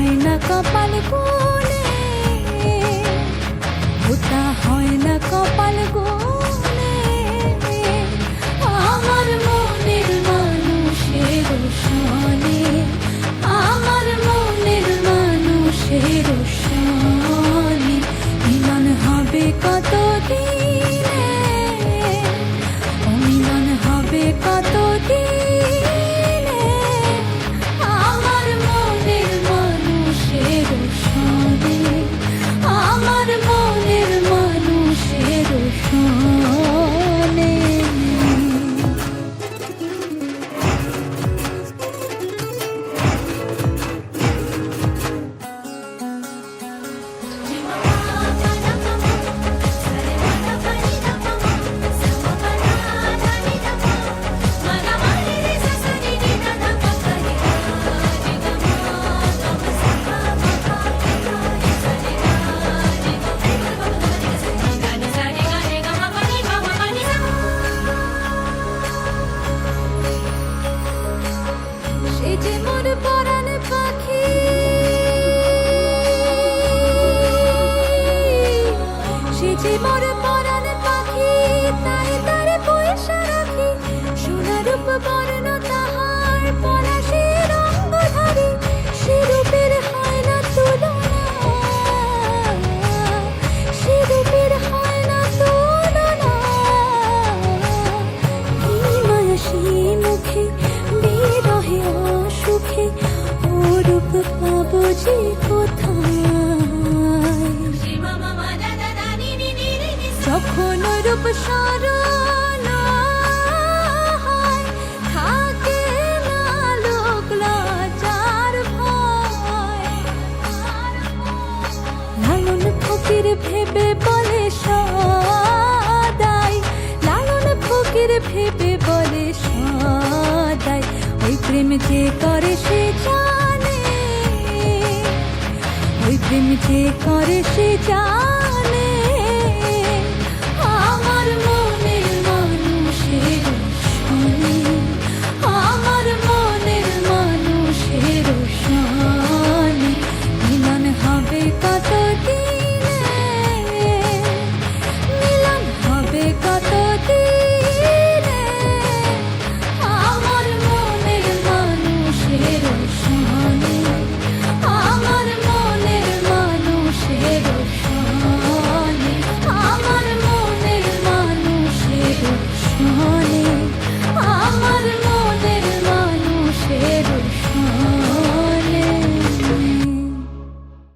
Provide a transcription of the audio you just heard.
হয় না কপাল গুনে, ওটা হয় না কপাল গুনে। আমার মনের মানুষের সনে, আমার মনের মানুষের সনে মিলন হবে কত দিনে, মিলন হবে কত দিনে। আমার মনের মানুষের সনে, আমার মনের মানুষের সনে। সে যে মোর পরাণ পাখি, সে যে মোর পরাণ পাখি, তাই তার পয়সা রাখি। সোনার রূপ বর্ণ তাহার, পলাশের অঙ্গধারী, সে রূপের হয় না তুলনা, সে রূপের হয় না তুলনা। কি মায়া সেই মুখে, বিরহে অসুখে, ও রূপ পাবো যে কোথায়। যখন রূপ স্মরণ হয়, থাকে না লোক লজ্জার ভয়। লালন ফকির ভেবে বলে সদাই, লালন ফকির ভেবে বলে সদাই, ওই প্রেম যে করে সে জানে, ওই প্রেম যে করে সে জানে।